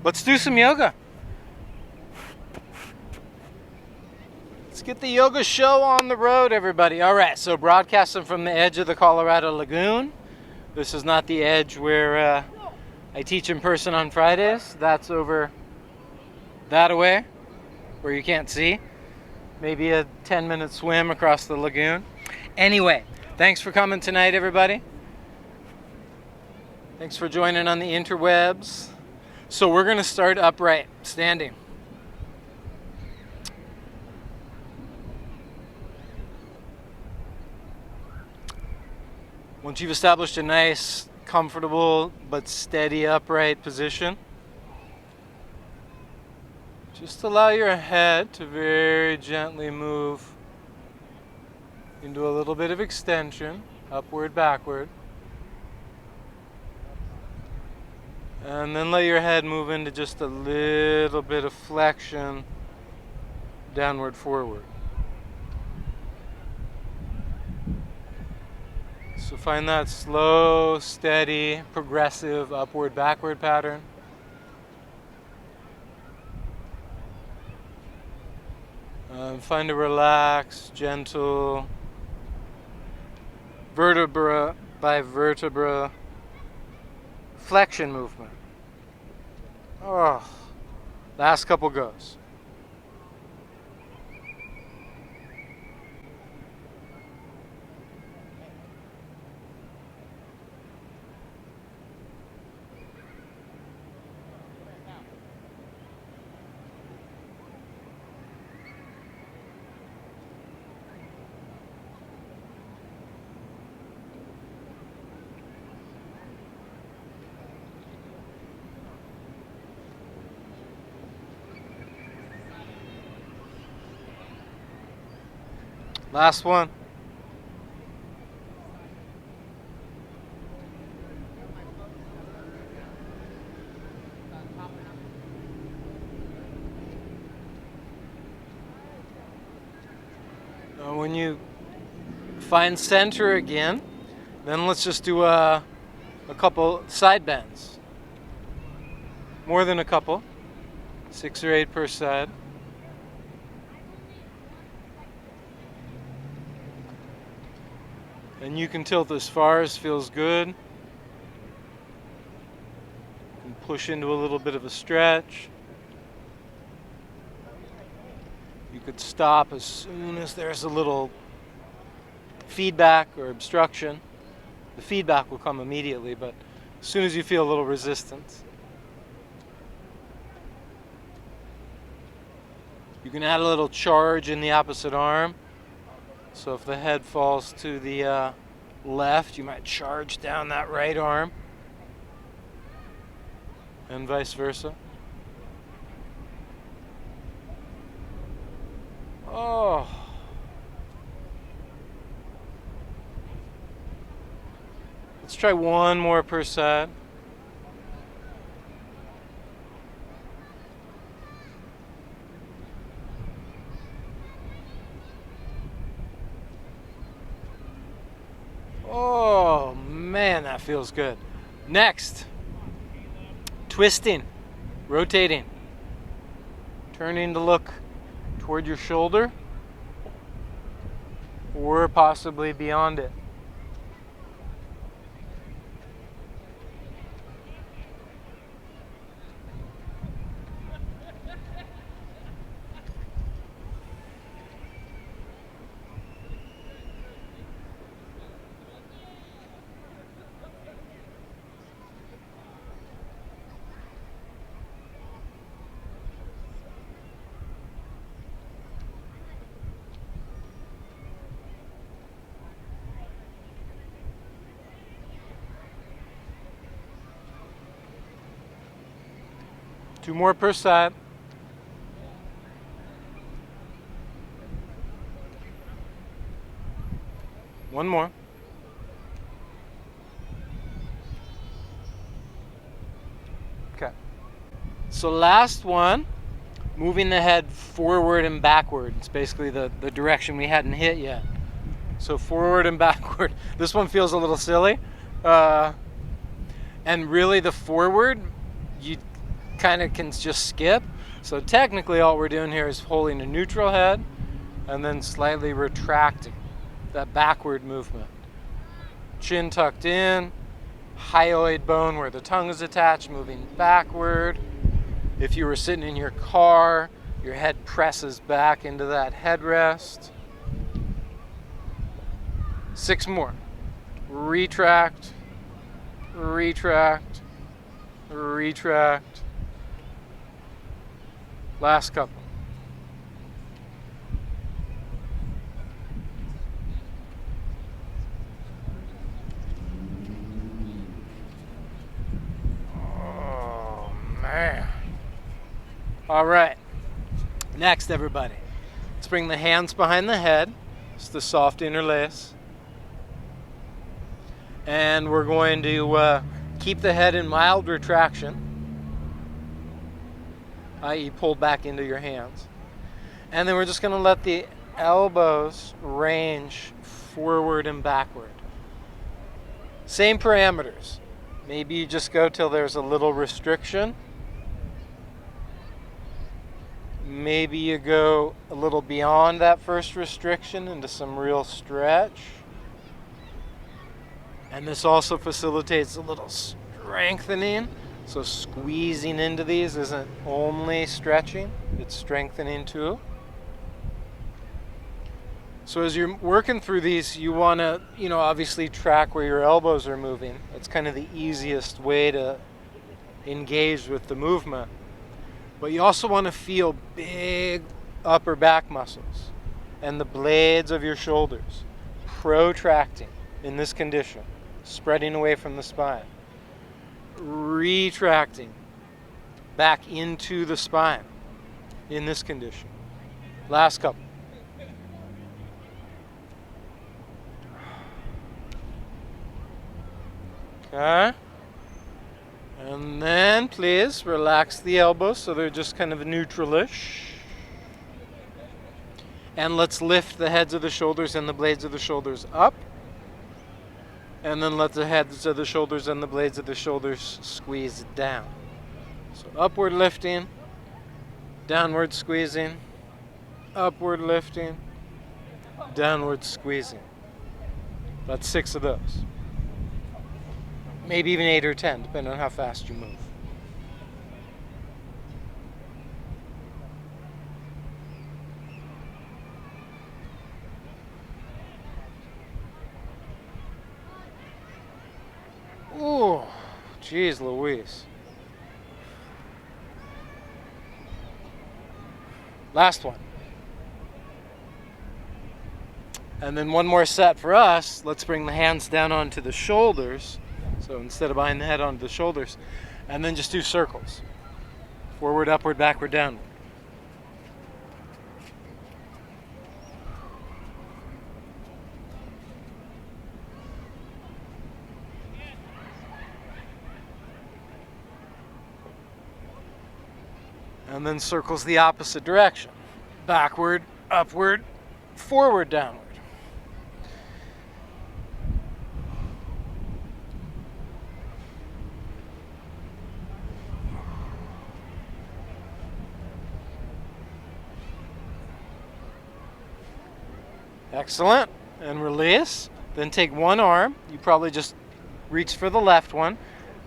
Let's do some yoga. Let's get the yoga show on the road, everybody. All right, so broadcasting from the edge of the Colorado Lagoon. This is not the edge where I teach in person on Fridays. That's over that away, where you can't see. Maybe a 10-minute swim across the lagoon. Anyway, thanks for coming tonight, everybody. Thanks for joining on the interwebs. So we're going to start upright, standing. Once you've established a nice, comfortable, but steady upright position, just allow your head to very gently move into a little bit of extension, upward, backward. And then let your head move into just a little bit of flexion, downward, forward. So find that slow, steady, progressive upward, backward pattern. Find a relaxed, gentle, vertebra by vertebra flexion movement. Oh, last couple goes. Last one. Now when you find center again, then let's just do a couple side bends. More than a couple. 6 or 8 per side. And you can tilt as far as feels good. You can push into a little bit of a stretch. You could stop as soon as there's a little feedback or obstruction. The feedback will come immediately, but as soon as you feel a little resistance. You can add a little charge in the opposite arm. So if the head falls to the left, you might charge down that right arm, and vice versa. Oh. Let's try one more per side. Oh man, that feels good. Next, twisting, rotating, turning to look toward your shoulder or possibly beyond it. Two more per side. One more. Okay. So last one, moving the head forward and backward. It's basically the direction we hadn't hit yet. So forward and backward. This one feels a little silly. And really the forward, kind of can just skip. So technically all we're doing here is holding a neutral head and then slightly retracting, that backward movement. Chin tucked in, hyoid bone where the tongue is attached, moving backward. If you were sitting in your car, your head presses back into that headrest. 6 more. Retract, retract, retract. Last couple. Oh, man. All right. Next, everybody. Let's bring the hands behind the head. It's the soft interlace. And we're going to keep the head in mild retraction, i.e. pulled back into your hands. And then we're just going to let the elbows range forward and backward. Same parameters. Maybe you just go till there's a little restriction. Maybe you go a little beyond that first restriction into some real stretch. And this also facilitates a little strengthening. So squeezing into these isn't only stretching, it's strengthening too. So as you're working through these, you want to, obviously track where your elbows are moving. That's kind of the easiest way to engage with the movement. But you also want to feel big upper back muscles and the blades of your shoulders protracting in this condition, spreading away from the spine, retracting back into the spine in this condition. Last couple. Okay. And then please relax the elbows so they're just kind of neutralish. And let's lift the heads of the shoulders and the blades of the shoulders up. And then let the heads of the shoulders and the blades of the shoulders squeeze down. So upward lifting, downward squeezing, upward lifting, downward squeezing. That's 6 of those. Maybe even 8 or 10, depending on how fast you move. Ooh, geez Louise. Last one. And then one more set for us. Let's bring the hands down onto the shoulders. So instead of behind the head, onto the shoulders. And then just do circles. Forward, upward, backward, downward. And then circles the opposite direction. Backward, upward, forward, downward. Excellent. And release. Then take one arm. You probably just reach for the left one.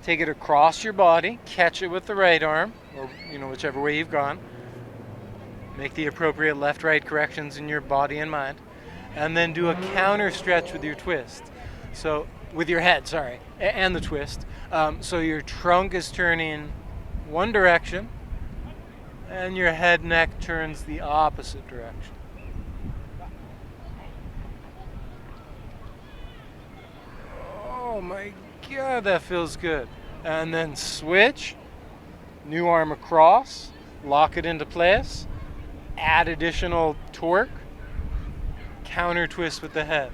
Take it across your body. Catch it with the right arm, or whichever way you've gone. Make the appropriate left-right corrections in your body and mind. And then do a counter stretch with your twist. So, with your head, sorry, and the twist. So your trunk is turning one direction, and your head neck turns the opposite direction. Oh my God, that feels good. And then switch, new arm across, lock it into place, add additional torque, counter twist with the head.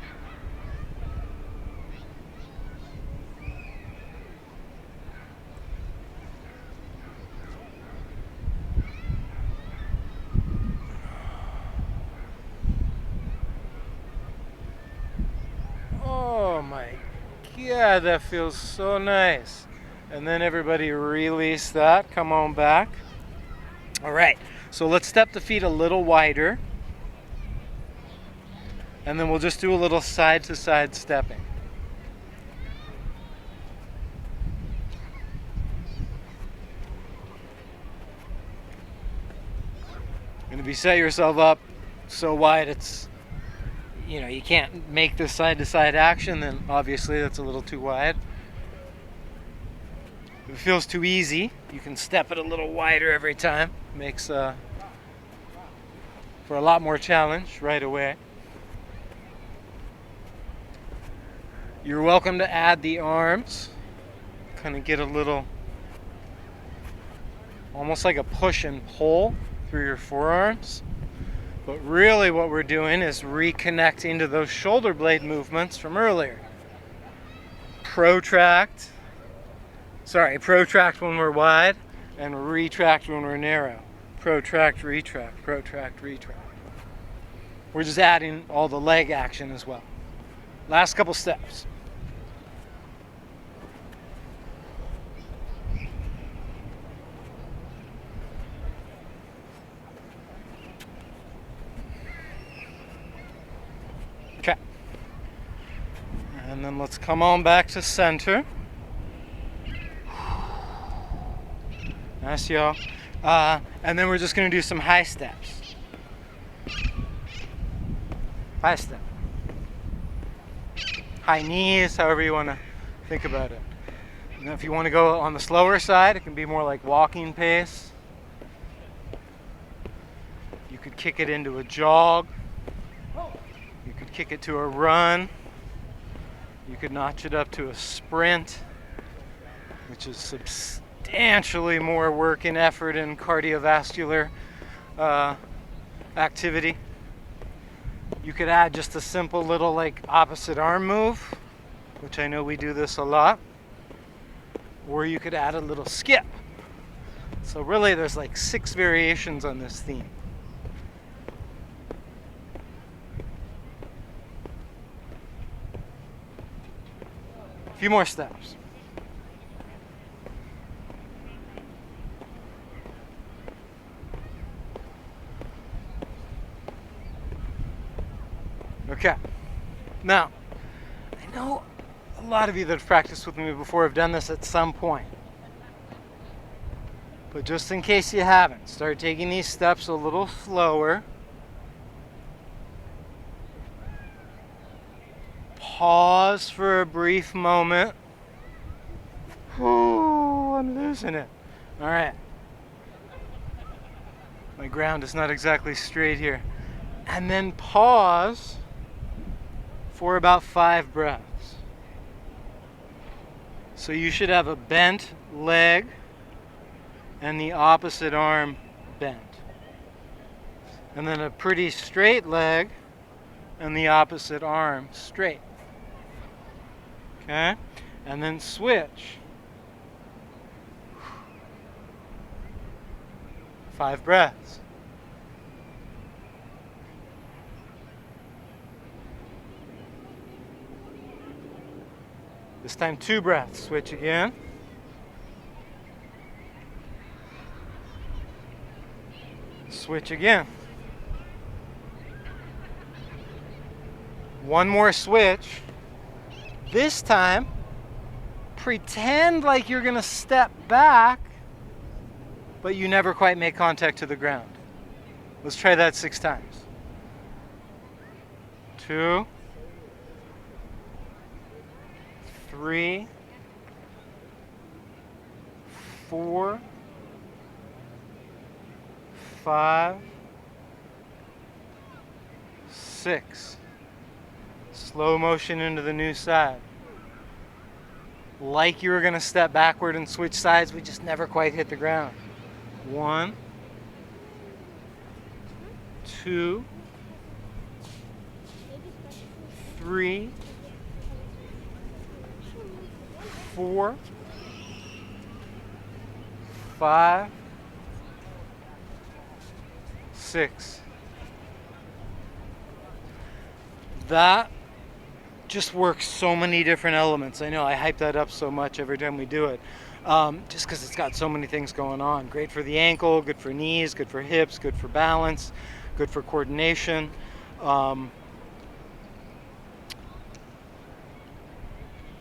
Oh my God, that feels so nice. And then everybody release that. Come on back. All right. So let's step the feet a little wider. And then we'll just do a little side-to-side stepping. And if you set yourself up so wide it's, you can't make this side-to-side action, then obviously that's a little too wide. If it feels too easy, you can step it a little wider every time. Makes for a lot more challenge right away. You're welcome to add the arms. Kind of get a little, almost like a push and pull through your forearms. But really what we're doing is reconnecting to those shoulder blade movements from earlier. Protract when we're wide and retract when we're narrow. Protract, retract, protract, retract. We're just adding all the leg action as well. Last couple steps. Okay. And then let's come on back to center. Nice, y'all. And then we're just going to do some high steps. High step. High knees, however you want to think about it. And if you want to go on the slower side, it can be more like walking pace. You could kick it into a jog. You could kick it to a run. You could notch it up to a sprint, which is substantially more work and effort and cardiovascular activity. You could add just a simple little opposite arm move, which I know we do this a lot. Or you could add a little skip. So really there's 6 variations on this theme. A few more steps. Okay. Now, I know a lot of you that have practiced with me before have done this at some point. But just in case you haven't, start taking these steps a little slower. Pause for a brief moment. Ooh, I'm losing it. All right. My ground is not exactly straight here. And then pause for about 5 breaths. So you should have a bent leg and the opposite arm bent. And then a pretty straight leg and the opposite arm straight. Okay? And then switch. 5 breaths. This time 2 breaths. Switch again. Switch again. One more switch. This time, pretend like you're going to step back, but you never quite make contact to the ground. Let's try that 6 times. 2, 3, 4, 5, 6. Slow motion into the new side. Like you were going to step backward and switch sides, we just never quite hit the ground. 1, 2, 3, 4, 5, 6. That just works so many different elements. I know I hype that up so much every time we do it. just because it's got so many things going on. Great for the ankle, good for knees, good for hips, good for balance, good for coordination.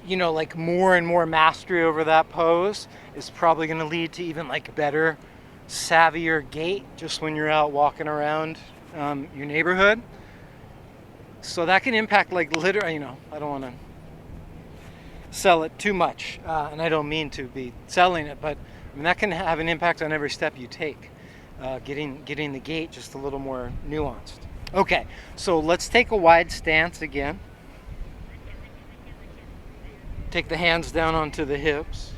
You know, like more and more mastery over that pose is probably going to lead to even like better, savvier gait just when you're out walking around your neighborhood. So that can impact like literally, you know, I don't want to sell it too much, and I don't mean to be selling it, but I mean, that can have an impact on every step you take, getting the gait just a little more nuanced. Okay, so let's take a wide stance again. Take the hands down onto the hips.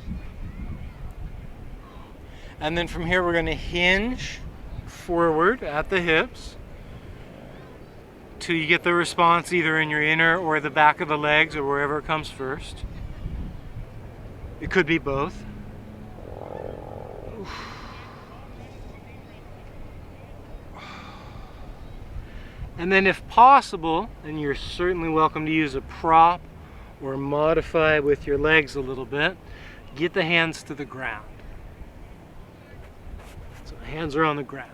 And then from here we're going to hinge forward at the hips till you get the response either in your inner or the back of the legs or wherever it comes first. It could be both. And then if possible, and you're certainly welcome to use a prop or modify with your legs a little bit, get the hands to the ground. So the hands are on the ground.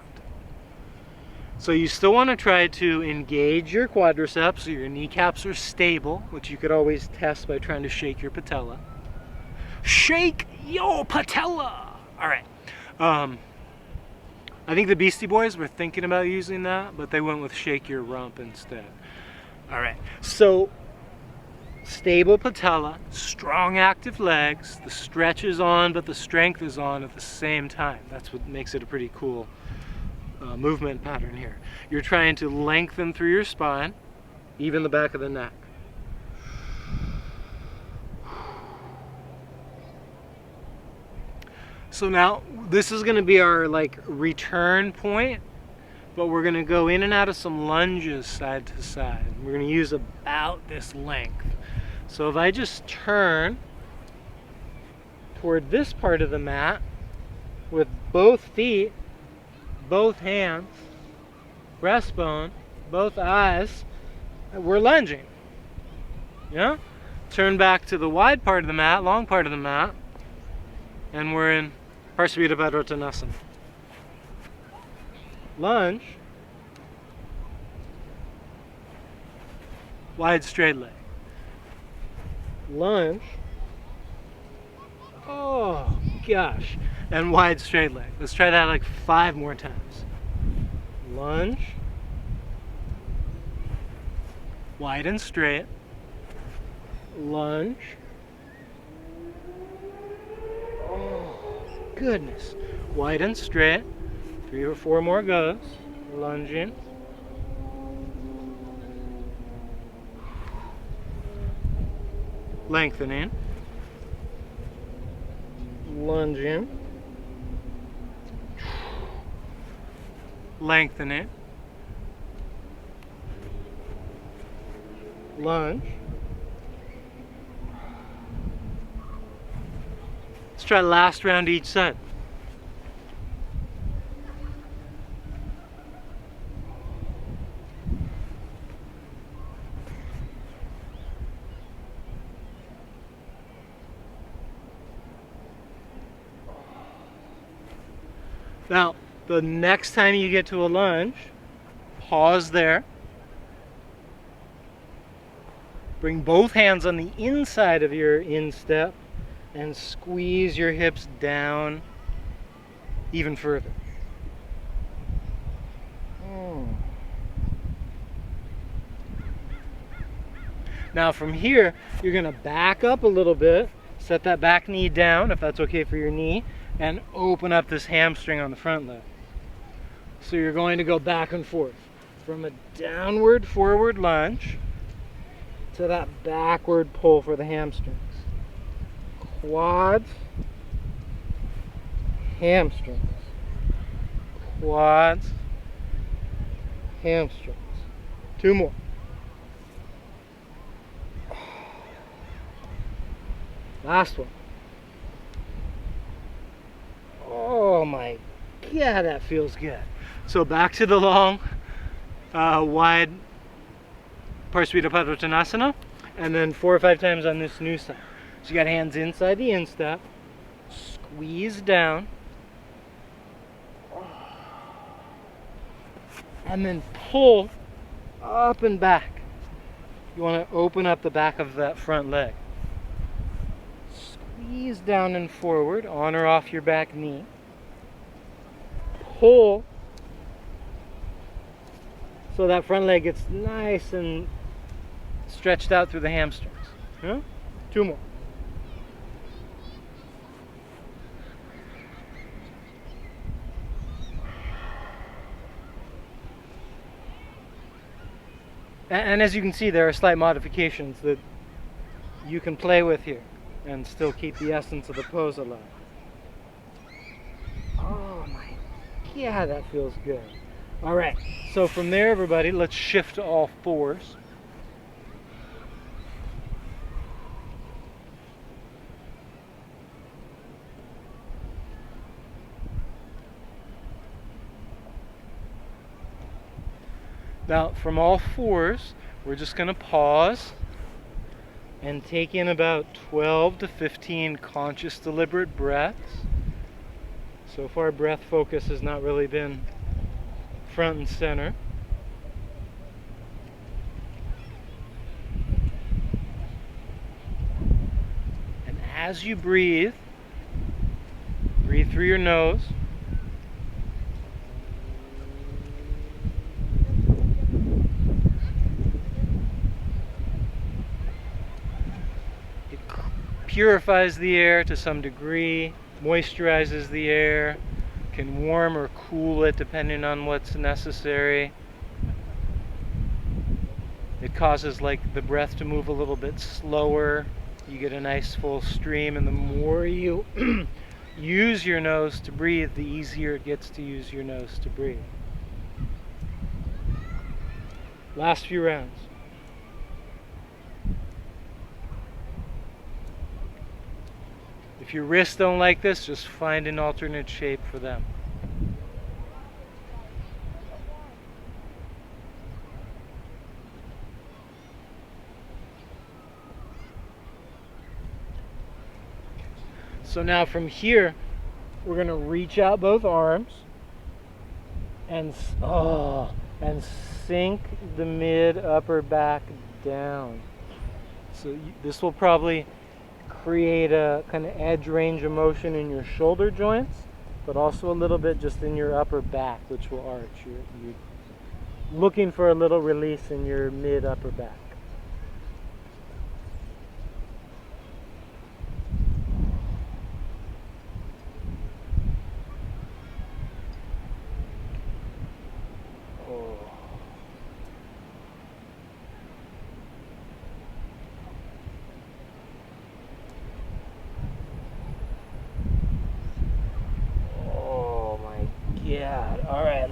So you still want to try to engage your quadriceps so your kneecaps are stable, which you could always test by trying to shake your patella. Shake your patella! Alright. I think the Beastie Boys were thinking about using that, but they went with shake your rump instead. Alright, so stable patella, strong active legs, the stretch is on, but the strength is on at the same time. That's what makes it a pretty cool movement pattern here. You're trying to lengthen through your spine, even the back of the neck. So now, this is going to be our like return point, but we're going to go in and out of some lunges side to side. We're going to use about this length. So if I just turn toward this part of the mat with both feet, both hands, breastbone, both eyes, we're lunging. Yeah? Turn back to the wide part of the mat, long part of the mat, and we're in Parsvita Padottanasana. Lunge, wide straight leg. Lunge, oh gosh, and wide straight leg. Let's try that like 5 more times. Lunge, wide and straight. Lunge. Oh goodness. Wide and straight. 3 or 4 more goes. Lunging. Lengthening. Lunging. Lengthening. Lunge. Let's try last round each side. Now, the next time you get to a lunge, pause there. Bring both hands on the inside of your instep and squeeze your hips down even further. Now from here, you're going to back up a little bit, set that back knee down if that's okay for your knee, and open up this hamstring on the front leg. So you're going to go back and forth from a downward forward lunge to that backward pull for the hamstrings. Quads, hamstrings. Quads, hamstrings. 2 more. Last one. Oh my God, that feels good. So back to the long, wide Parsvita and then 4 or 5 times on this new side. So you got hands inside the instep, Squeeze down. And then pull up and back. You want to open up the back of that front leg. Squeeze down and forward, on or off your back knee. Pull so that front leg gets nice and stretched out through the hamstrings. Yeah? 2 more. And as you can see, there are slight modifications that you can play with here and still keep the essence of the pose alive. Oh my, yeah, that feels good. All right, so from there, everybody, let's shift to all fours. Now, from all fours, we're just going to pause and take in about 12 to 15 conscious, deliberate breaths. So far, breath focus has not really been front and center. And as you breathe, breathe through your nose. Purifies the air to some degree, moisturizes the air, can warm or cool it depending on what's necessary. It causes like the breath to move a little bit slower. You get a nice full stream, and the more you use your nose to breathe, the easier it gets to use your nose to breathe. Last few rounds. If your wrists don't like this, just find an alternate shape for them. So now from here, we're going to reach out both arms and sink the mid upper back down. So this will probably create a kind of edge range of motion in your shoulder joints, but also a little bit just in your upper back, which will arch. You're looking for a little release in your mid upper back.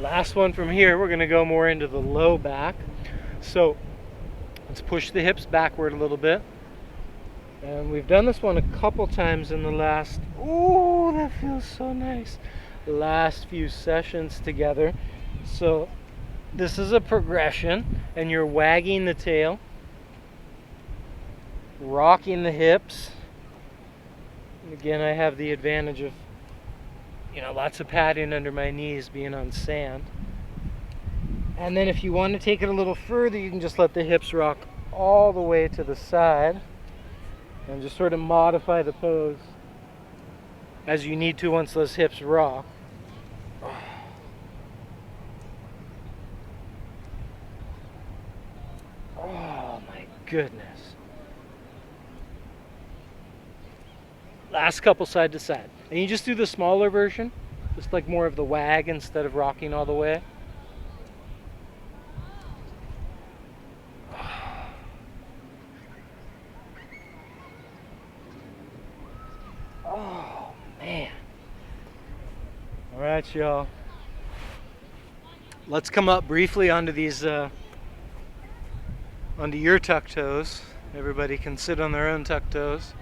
Last one from here, we're going to go more into the low back. So let's push the hips backward a little bit. And we've done this one a couple times in the last, oh, that feels so nice, the last few sessions together. So this is a progression, and you're wagging the tail, rocking the hips. And again, I have the advantage of lots of padding under my knees being on sand. And then if you want to take it a little further, you can just let the hips rock all the way to the side and just sort of modify the pose as you need to once those hips rock. Oh my goodness. Last couple side to side. And you just do the smaller version, just like more of the wag instead of rocking all the way. Oh, man. All right, y'all. Let's come up briefly onto these, onto your tuck toes. Everybody can sit on their own tuck toes.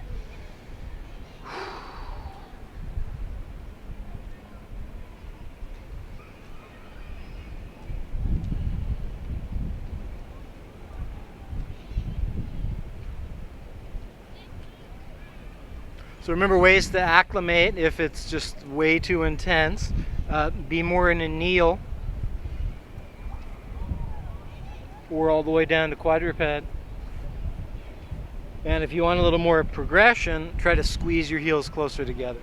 So remember, ways to acclimate if it's just way too intense. Be more in a kneel, or all the way down to quadruped. And if you want a little more progression, try to squeeze your heels closer together.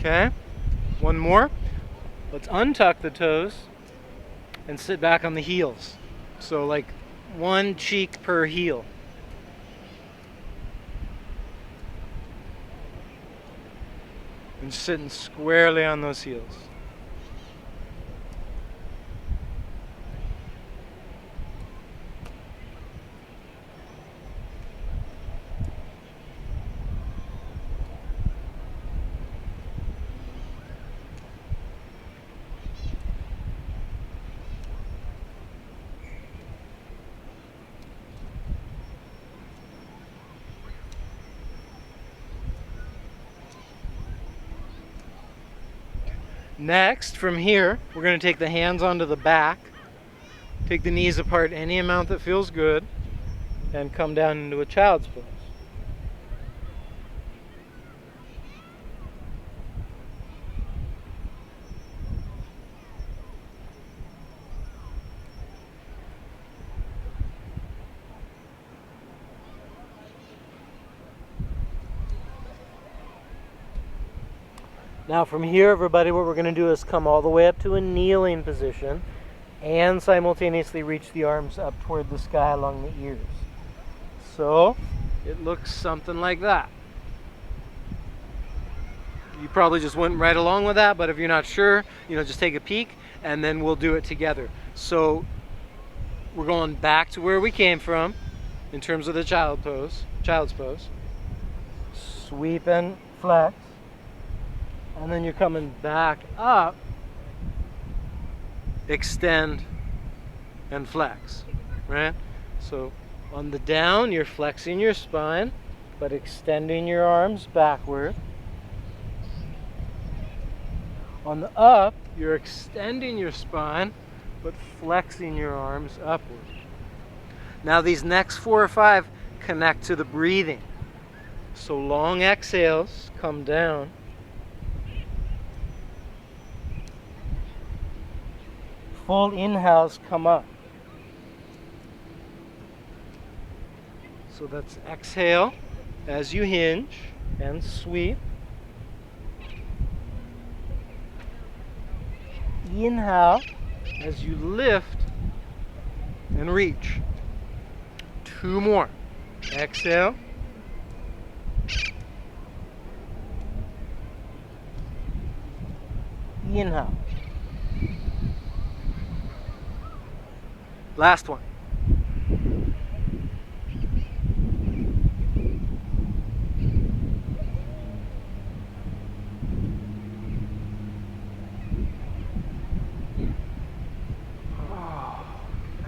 Okay, one more. Let's untuck the toes and sit back on the heels. So like one cheek per heel. And sitting squarely on those heels. Next, from here, we're going to take the hands onto the back, take the knees apart any amount that feels good, and come down into a child's pose. Now from here, everybody, what we're going to do is come all the way up to a kneeling position and simultaneously reach the arms up toward the sky along the ears. So it looks something like that. You probably just went right along with that, but if you're not sure, just take a peek and then we'll do it together. So we're going back to where we came from in terms of the child's pose. Sweep and flex. And then you're coming back up, extend, and flex, right? So on the down, you're flexing your spine, but extending your arms backward. On the up, you're extending your spine, but flexing your arms upward. Now these next 4 or 5 connect to the breathing. So long exhales, come down. Full inhales, come up. So that's exhale as you hinge and sweep. Inhale as you lift and reach. 2 more. Exhale. Inhale. Last one. Oh,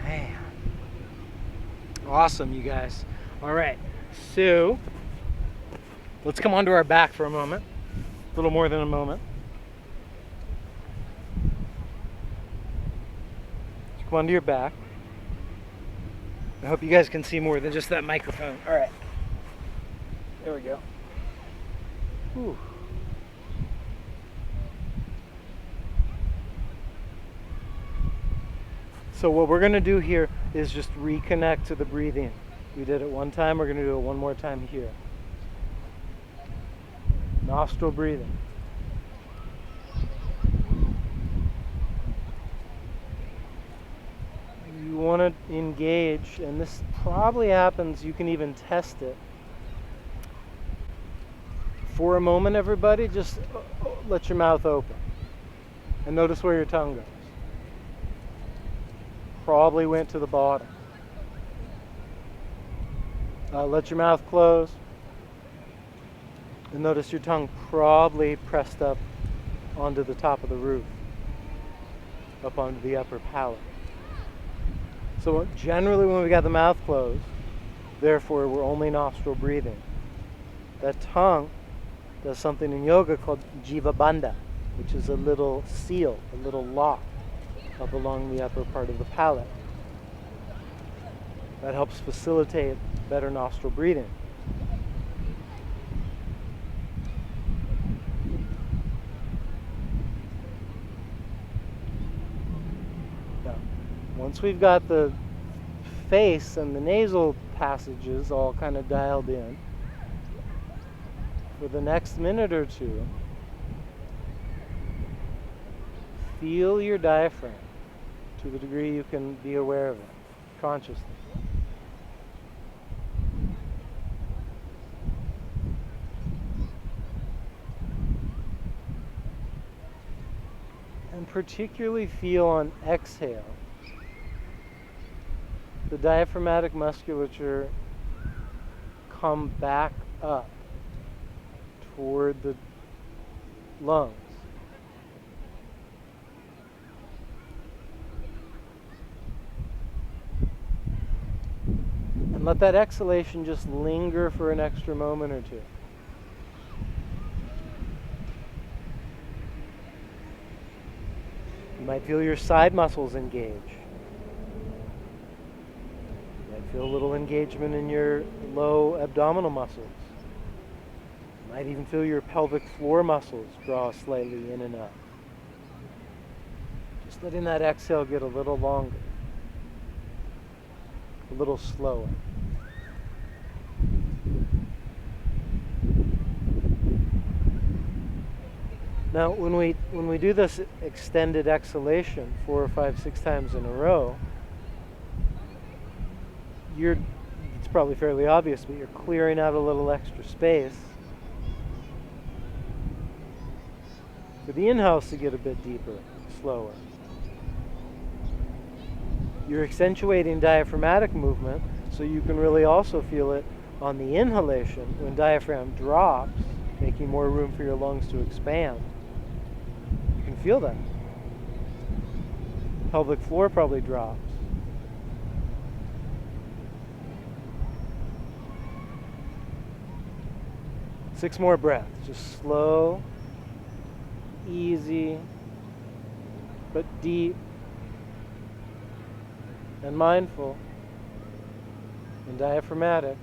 man. Awesome, you guys. All right, so let's come onto our back for a moment. A little more than a moment. Come onto your back. I hope you guys can see more than just that microphone. All right. There we go. Whew. So what we're going to do here is just reconnect to the breathing. We did it one time. We're going to do it one more time here. Nostril breathing. You want to engage, and this probably happens, you can even test it. For a moment, everybody, just let your mouth open. And notice where your tongue goes. Probably went to the bottom. Let your mouth close. And notice your tongue probably pressed up onto the top of the roof, up onto the upper palate. So generally when we got the mouth closed, therefore we're only nostril breathing. That tongue does something in yoga called jiva bandha, which is a little seal, a little lock up along the upper part of the palate. That helps facilitate better nostril breathing. Now, once we've got the face and the nasal passages all kind of dialed in, for the next minute or two, feel your diaphragm to the degree you can be aware of it consciously. And particularly feel on exhale the diaphragmatic musculature come back up toward the lungs. And let that exhalation just linger for an extra moment or two. You might feel your side muscles engage. You might feel a little engagement in your low abdominal muscles. You might even feel your pelvic floor muscles draw slightly in and up. Just letting that exhale get a little longer, a little slower. Now, when we do this extended exhalation 4 or 5, 6 times in a row, it's probably fairly obvious, but you're clearing out a little extra space for the inhales to get a bit deeper, slower. You're accentuating diaphragmatic movement, so you can really also feel it on the inhalation when diaphragm drops, making more room for your lungs to expand. You can feel that. Pelvic floor probably drops. Six more breaths, just slow, easy, but deep and mindful and diaphragmatic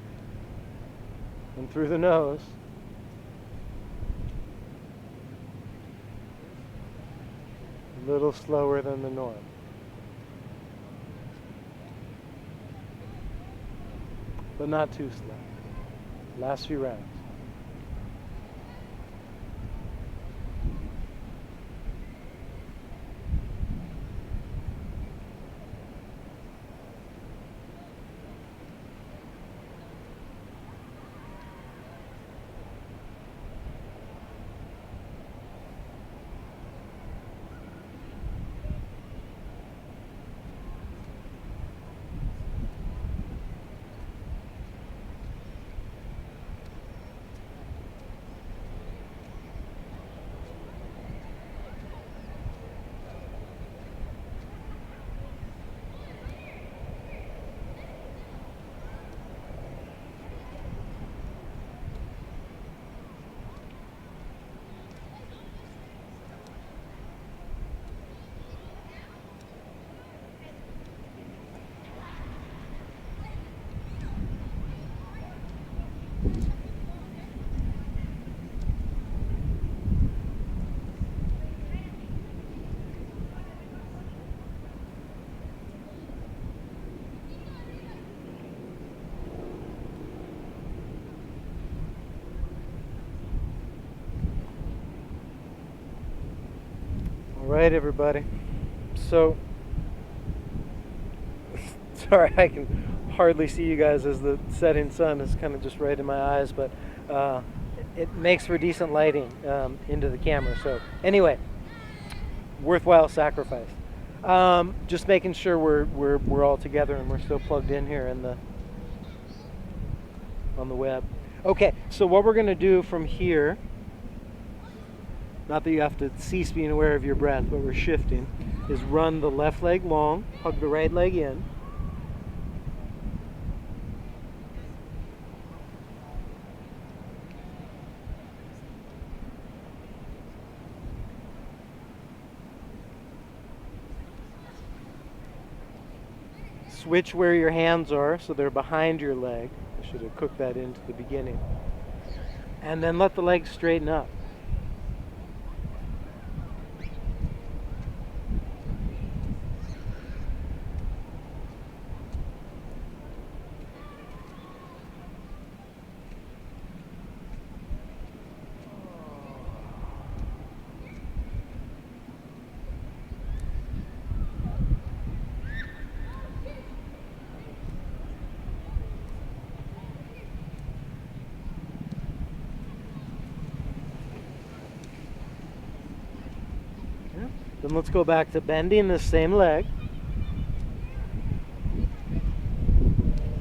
and through the nose. A little slower than the norm. But not too slow. Last few rounds. All right, everybody. So, sorry, I can hardly see you guys as the setting sun is kind of just right in my eyes, but it makes for decent lighting into the camera. So, anyway, worthwhile sacrifice. Just making sure we're all together and we're still plugged in here on the web. Okay, so what we're going to do from here not that you have to cease being aware of your breath, but we're shifting, is run the left leg long, hug the right leg in. Switch where your hands are so they're behind your leg. I should have cooked that into the beginning. And then let the legs straighten up. Then let's go back to bending the same leg.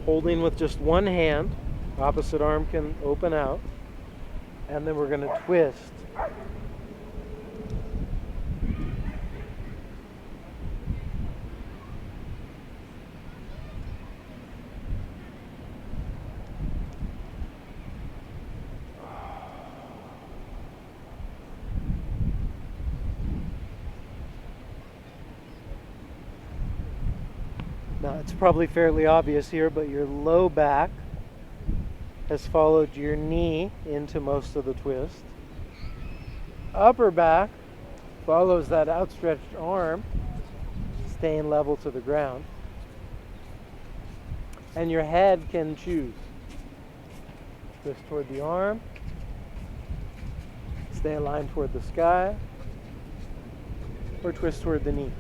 Holding with just one hand. Opposite arm can open out. And then we're going to twist. Now, it's probably fairly obvious here, but your low back has followed your knee into most of the twist. Upper back follows that outstretched arm, staying level to the ground. And your head can choose. Twist toward the arm, stay aligned toward the sky, or twist toward the knee.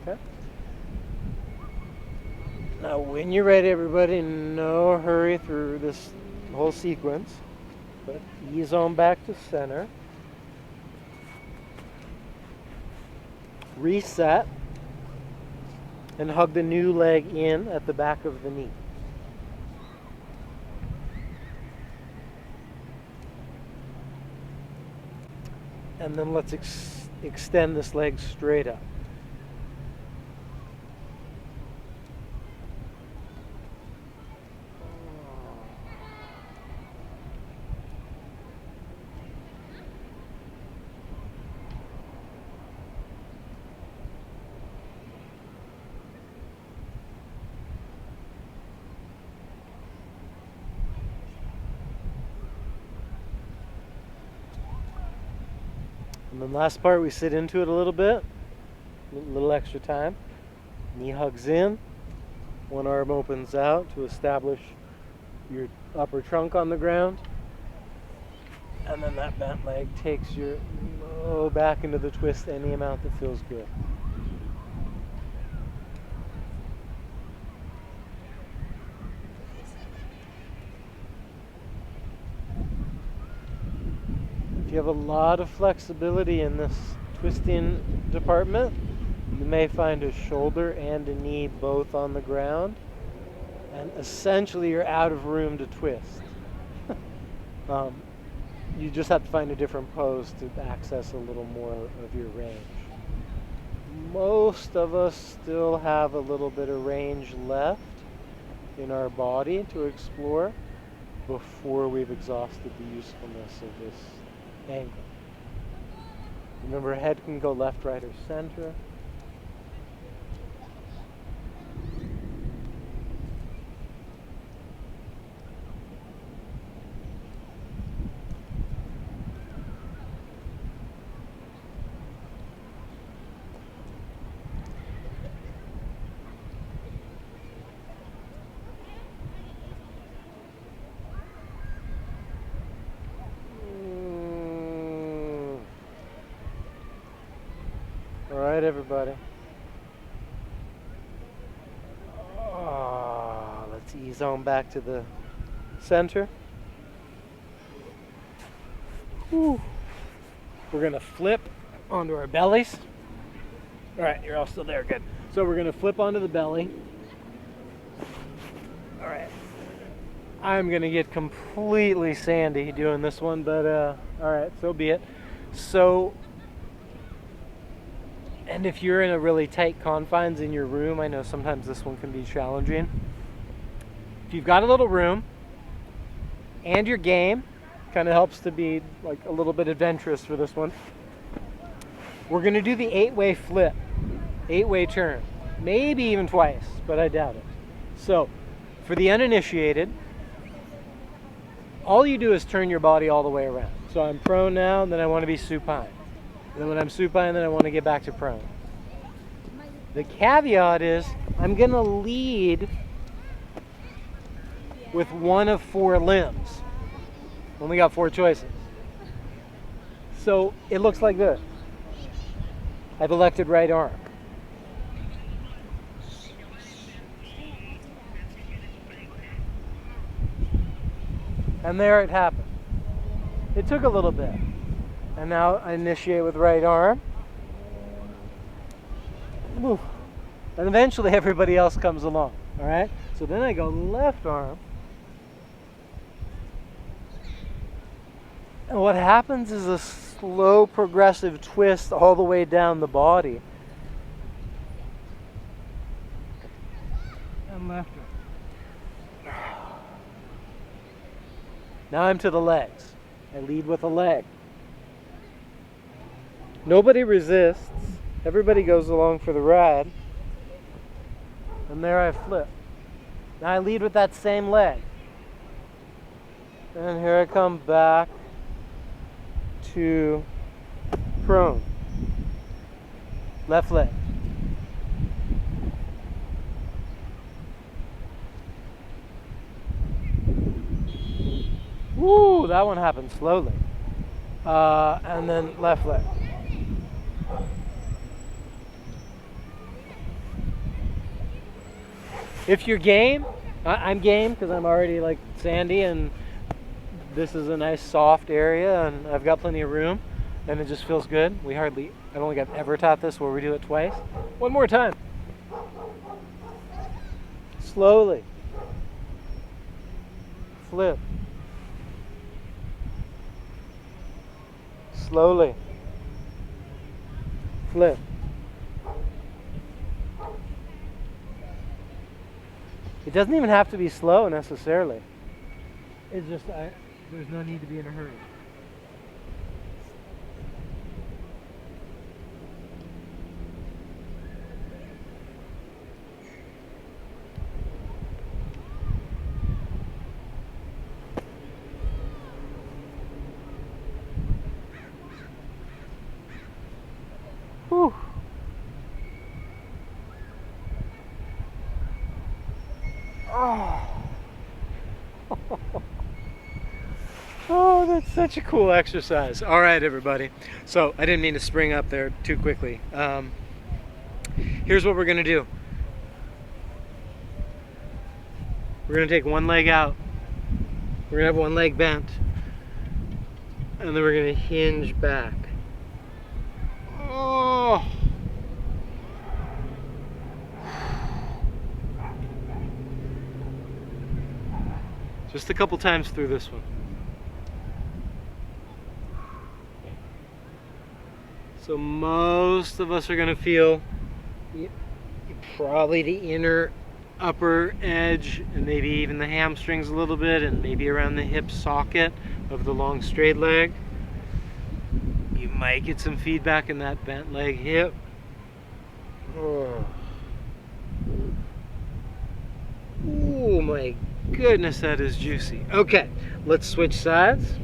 Okay. Now, when you're ready, everybody, no hurry through this whole sequence, but ease on back to center. Reset and hug the new leg in at the back of the knee. And then let's extend this leg straight up. And then last part, we sit into it a little bit, a little extra time. Knee hugs in, one arm opens out to establish your upper trunk on the ground. And then that bent leg takes your low back into the twist any amount that feels good. You have a lot of flexibility in this twisting department. You may find a shoulder and a knee both on the ground, and essentially you're out of room to twist. You just have to find a different pose to access a little more of your range. Most of us still have a little bit of range left in our body to explore before we've exhausted the usefulness of this angle. Remember, head can go left, right, or center. Alright, everybody. Let's ease on back to the center. Whew. We're going to flip onto our bellies. All right, you're all still there. Good. So we're going to flip onto the belly. All right. I'm going to get completely sandy doing this one, but all right, so be it. So, and if you're in a really tight confines in your room, I know sometimes this one can be challenging. If you've got a little room and your game, kind of helps to be like a little bit adventurous for this one. We're going to do the 8-way flip, 8-way turn, maybe even twice, but I doubt it. So, for the uninitiated, all you do is turn your body all the way around. So I'm prone now, and then I want to be supine. And then when I'm supine, then I want to get back to prone. The caveat is I'm going to lead with one of 4 limbs. Only got 4 choices. So it looks like this. I've elected right arm. And there it happened. It took a little bit. And now I initiate with right arm. Ooh. And eventually everybody else comes along. All right? So then I go left arm. And what happens is a slow progressive twist all the way down the body. And left arm. Now I'm to the legs. I lead with a leg. Nobody resists. Everybody goes along for the ride. And there I flip. Now I lead with that same leg. And here I come back to prone. Left leg. Woo, that one happened slowly. And then left leg. If you're game, I'm game because I'm already like sandy and this is a nice soft area and I've got plenty of room and it just feels good. I don't think I've ever taught this where we do it twice. One more time. Slowly. Flip. Slowly. Flip. It doesn't even have to be slow necessarily. It's just, there's no need to be in a hurry. Whew. Oh. Oh, that's such a cool exercise. All right, everybody. So I didn't mean to spring up there too quickly. Here's what we're going to do. We're going to take one leg out. We're going to have one leg bent. And then we're going to hinge back. Oh. Just a couple times through this one. So most of us are going to feel probably the inner upper edge and maybe even the hamstrings a little bit and maybe around the hip socket of the long straight leg. You might get some feedback in that bent leg hip. Oh, oh my goodness, that is juicy. Okay, let's switch sides.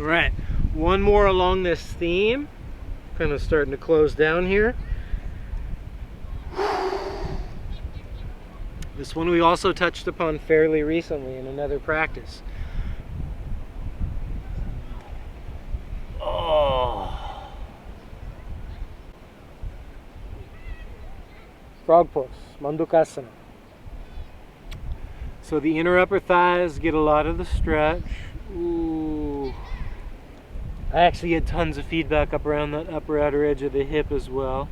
All right, one more along this theme. Kind of starting to close down here. This one we also touched upon fairly recently in another practice. Oh. Frog pose, Mandukasana. So the inner upper thighs get a lot of the stretch. Ooh. I actually get tons of feedback up around that upper outer edge of the hip as well.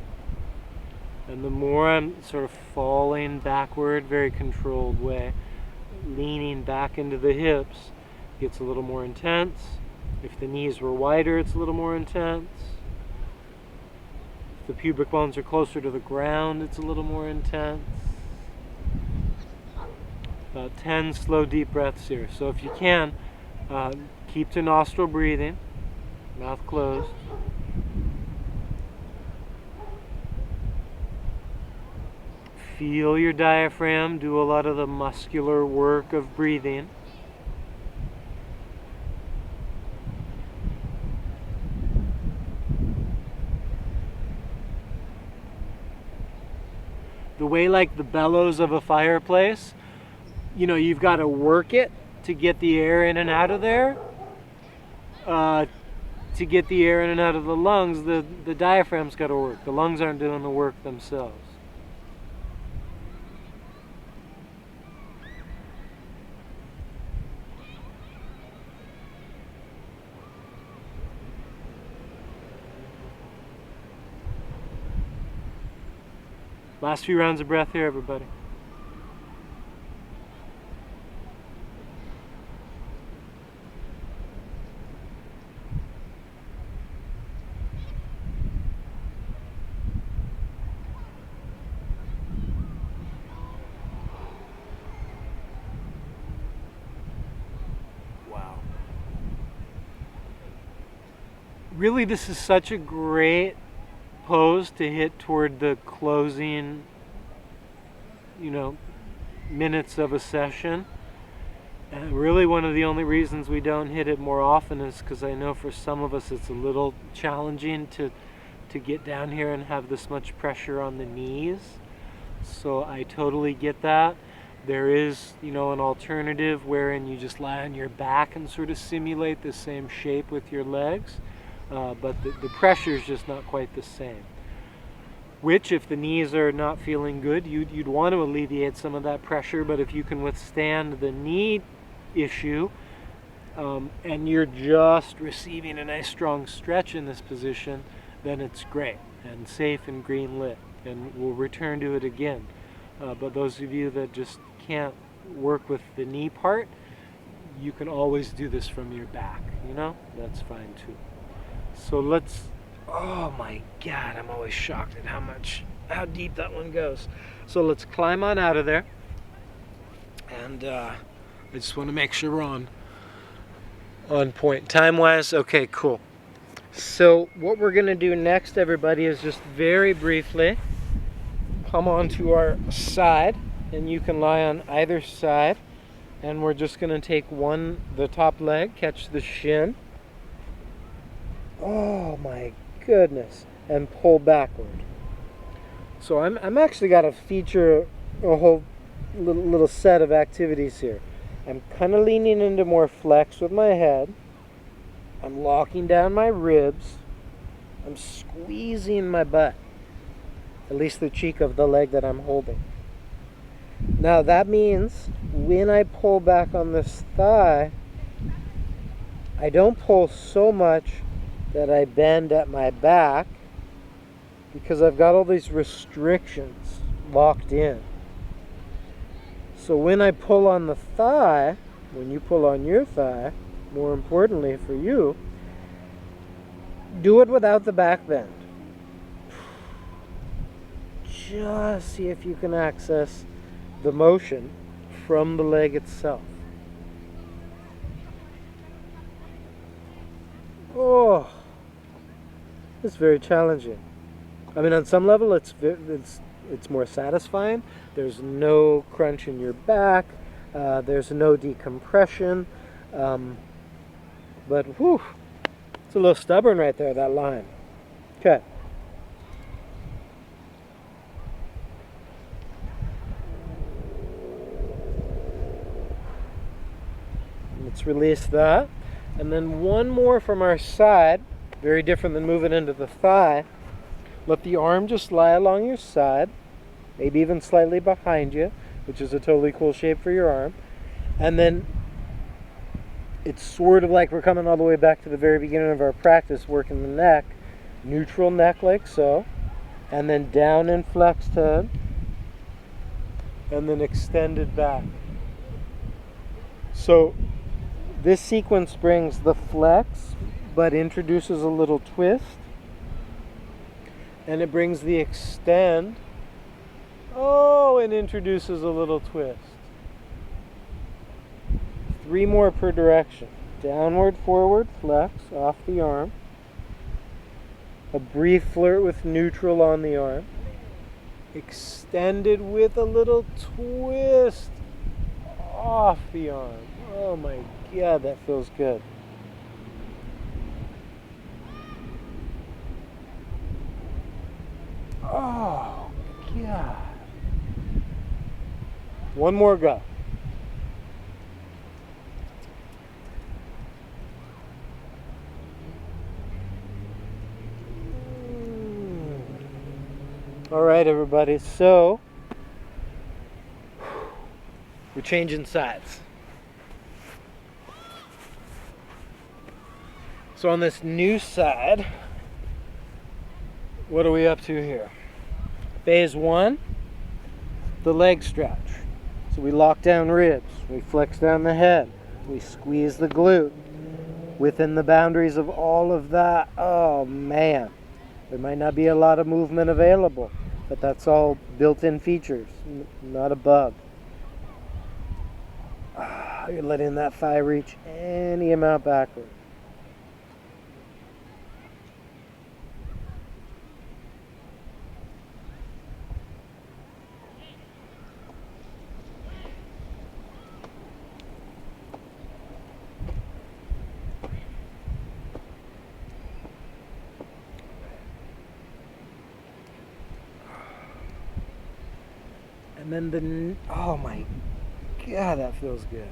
And the more I'm sort of falling backward, very controlled way, leaning back into the hips, it gets a little more intense. If the knees were wider, it's a little more intense. If the pubic bones are closer to the ground, it's a little more intense. About 10 slow, deep breaths here. So if you can, keep to nostril breathing. Mouth closed. Feel your diaphragm do a lot of the muscular work of breathing. The way like the bellows of a fireplace, you know, you've got to work it to get the air in and out of there. To get the air in and out of the lungs, the diaphragm's got to work. The lungs aren't doing the work themselves. Last few rounds of breath here, everybody. Really, this is such a great pose to hit toward the closing, minutes of a session. And really one of the only reasons we don't hit it more often is because I know for some of us it's a little challenging to get down here and have this much pressure on the knees. So I totally get that. There is, an alternative wherein you just lie on your back and sort of simulate the same shape with your legs. But the pressure is just not quite the same. Which, if the knees are not feeling good, you'd want to alleviate some of that pressure, but if you can withstand the knee issue, and you're just receiving a nice strong stretch in this position, then it's great and safe and green lit, and we'll return to it again. But those of you that just can't work with the knee part, you can always do this from your back, that's fine too. So let's, oh my God, I'm always shocked at how deep that one goes. So let's climb on out of there. And I just want to make sure we're on point. Time-wise, okay, cool. So what we're going to do next, everybody, is just very briefly come onto our side. And you can lie on either side. And we're just going to take the top leg, catch the shin. Oh my goodness, and pull backward. So I'm actually got to feature a whole little set of activities here. I'm kind of leaning into more flex with my head. I'm locking down my ribs. I'm squeezing my butt, at least the cheek of the leg that I'm holding. Now that means when I pull back on this thigh, I don't pull so much that I bend at my back, because I've got all these restrictions locked in. So when I pull on the thigh, when you pull on your thigh, more importantly for you, do it without the back bend. Just see if you can access the motion from the leg itself. Oh, it's very challenging. I mean, on some level, it's more satisfying. There's no crunch in your back. There's no decompression. But whew, It's a little stubborn right there, that line. Okay. Let's release that. And then one more from our side. Very different than moving into the thigh. Let the arm just lie along your side, maybe even slightly behind you, which is a totally cool shape for your arm. And then it's sort of like we're coming all the way back to the very beginning of our practice, working the neck. Neutral neck like so. And then down and flexed head. And then extended back. So this sequence brings the flex, but introduces a little twist. And it brings the extend. Oh, and introduces a little twist. 3 more per direction. Downward, forward, flex off the arm. A brief flirt with neutral on the arm. Extended with a little twist off the arm. Oh my God, that feels good. Oh, God. One more go. All right, everybody. So, we're changing sides. So on this new side, what are we up to here? Phase 1, the leg stretch. So we lock down ribs, we flex down the head, we squeeze the glute. Within the boundaries of all of that, oh man, there might not be a lot of movement available, but that's all built-in features, not a bug. You're letting that thigh reach any amount backward. And then oh my God, that feels good.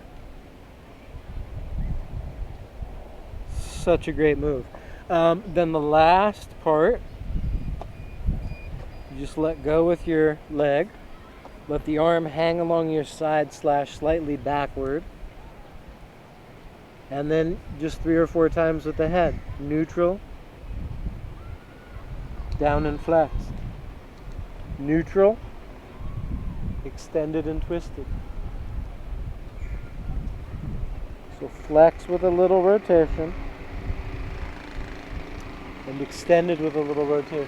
Such a great move. Then the last part, you just let go with your leg. Let the arm hang along your side / slightly backward. And then just 3 or 4 times with the head. Neutral. Down and flexed. Neutral. Extended and twisted. So flex with a little rotation and extended with a little rotation.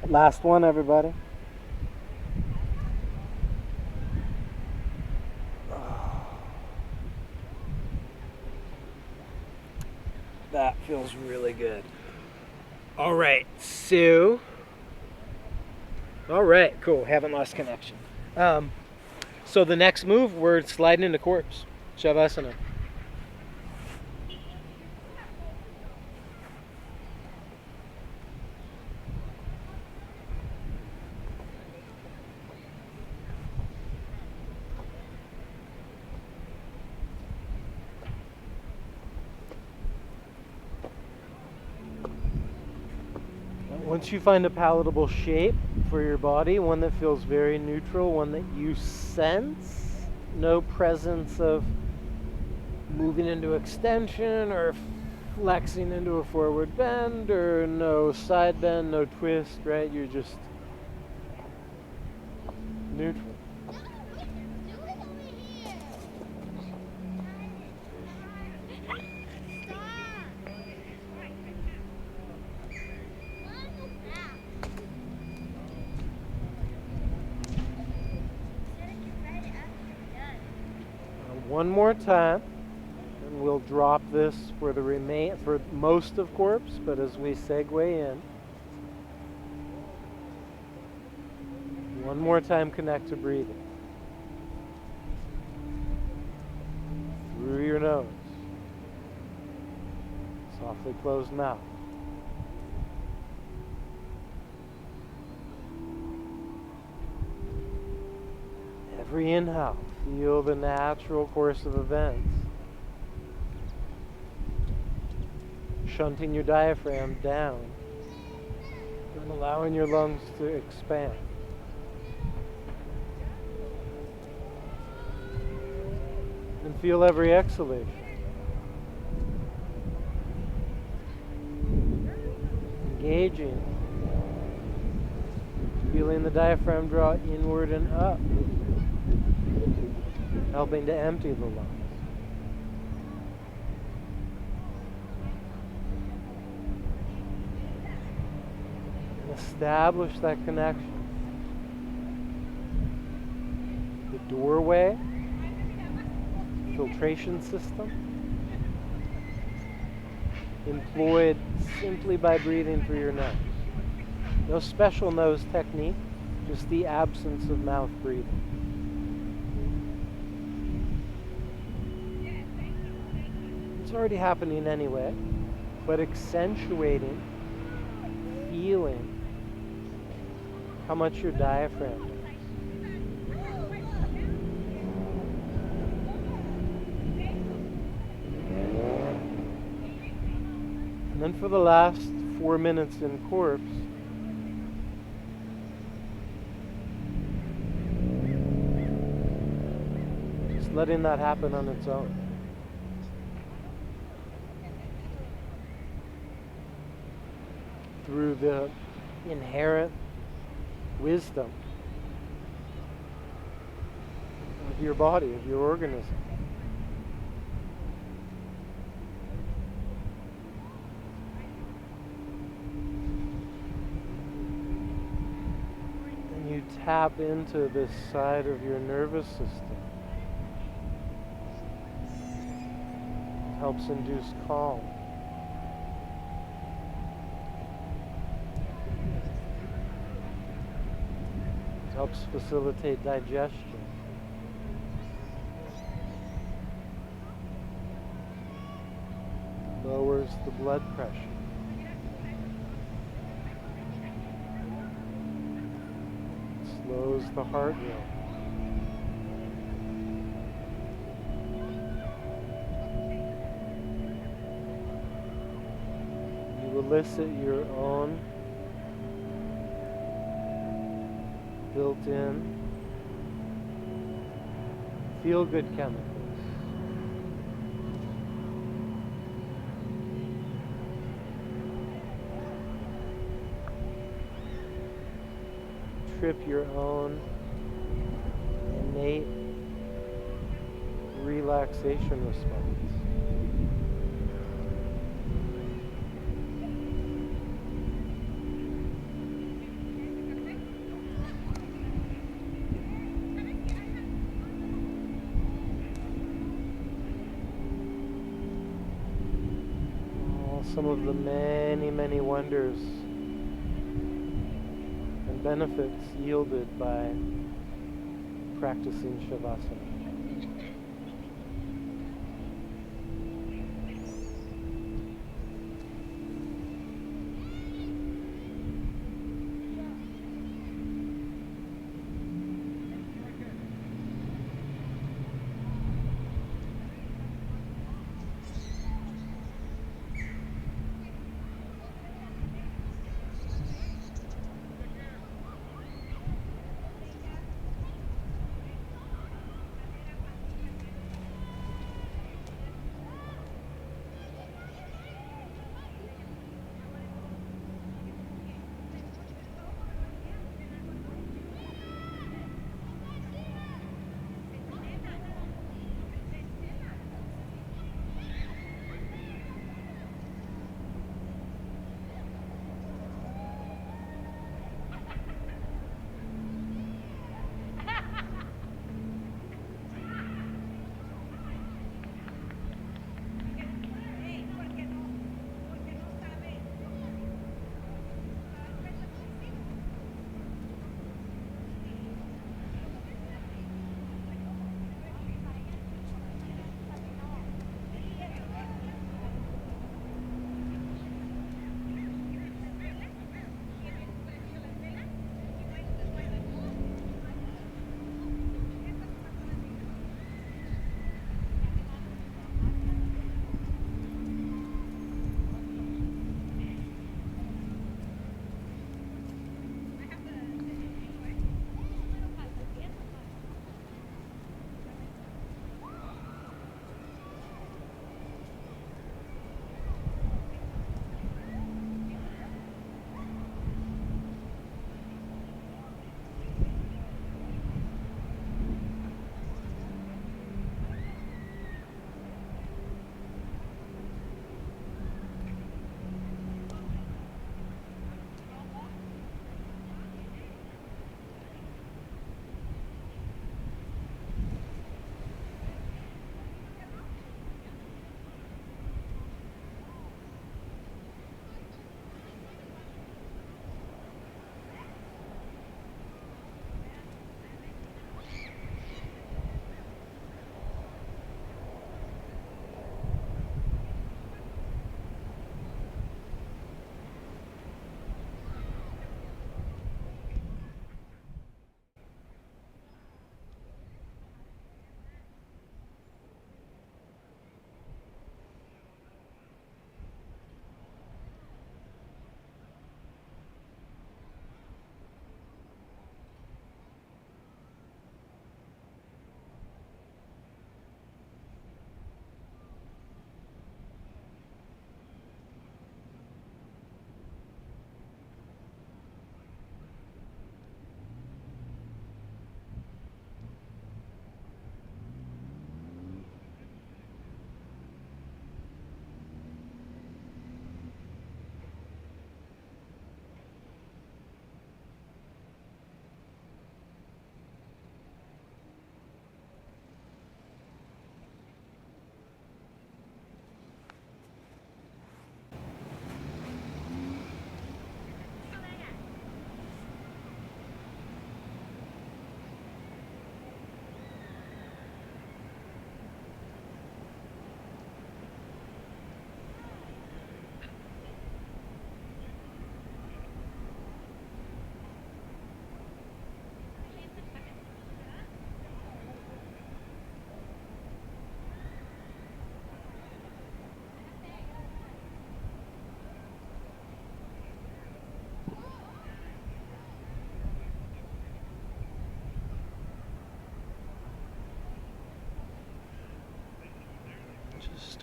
Last one, everybody. That feels really good. All right, so. All right, cool. Haven't lost connection. So the next move, we're sliding into corpse. Shavasana. Once you find a palatable shape for your body, one that feels very neutral, one that you sense, no presence of moving into extension or flexing into a forward bend or no side bend, no twist, right? You're just neutral. One more time, and we'll drop this for for most of corpse, but as we segue in, one more time, connect to breathing. Through your nose. Softly closed mouth. Every inhale, feel the natural course of events. Shunting your diaphragm down and allowing your lungs to expand. And feel every exhalation. Engaging. Feeling the diaphragm draw inward and up. Helping to empty the lungs. And establish that connection. The doorway, filtration system, employed simply by breathing through your nose. No special nose technique, just the absence of mouth breathing. It's already happening anyway, but accentuating, feeling how much your diaphragm does. And then for the last 4 minutes in corpse, just letting that happen on its own. Through the inherent wisdom of your body, of your organism. And you tap into this side of your nervous system. It helps induce calm. Helps facilitate digestion. Lowers the blood pressure. Slows the heart rate. You elicit your own built-in feel-good chemicals. Trip your own innate relaxation response. Some of the many, many wonders and benefits yielded by practicing Shavasana.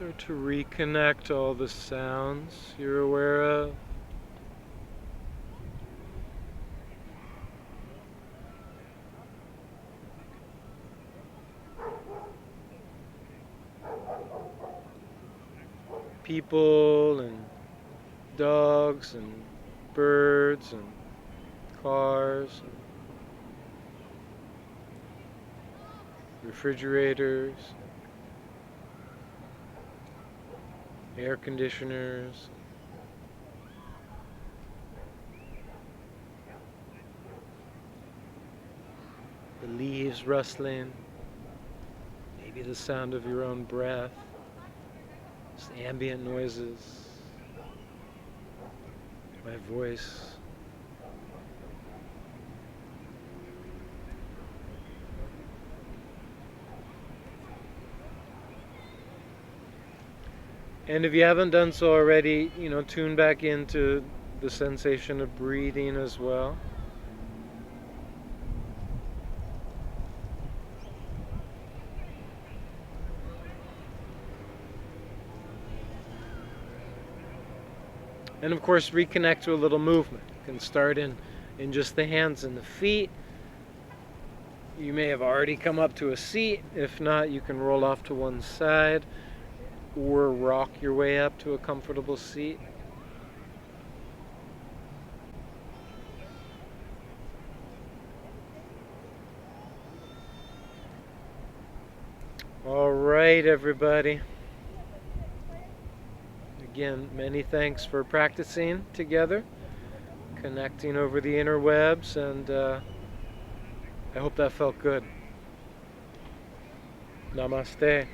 Start to reconnect all the sounds you're aware of. People and dogs and birds and cars and refrigerators, air conditioners, the leaves rustling, maybe the sound of your own breath, just ambient noises, my voice. And if you haven't done so already, tune back into the sensation of breathing as well. And of course, reconnect to a little movement. You can start in just the hands and the feet. You may have already come up to a seat. If not, you can roll off to one side or rock your way up to a comfortable seat. All right, everybody. Again, many thanks for practicing together, connecting over the interwebs, and I hope that felt good. Namaste.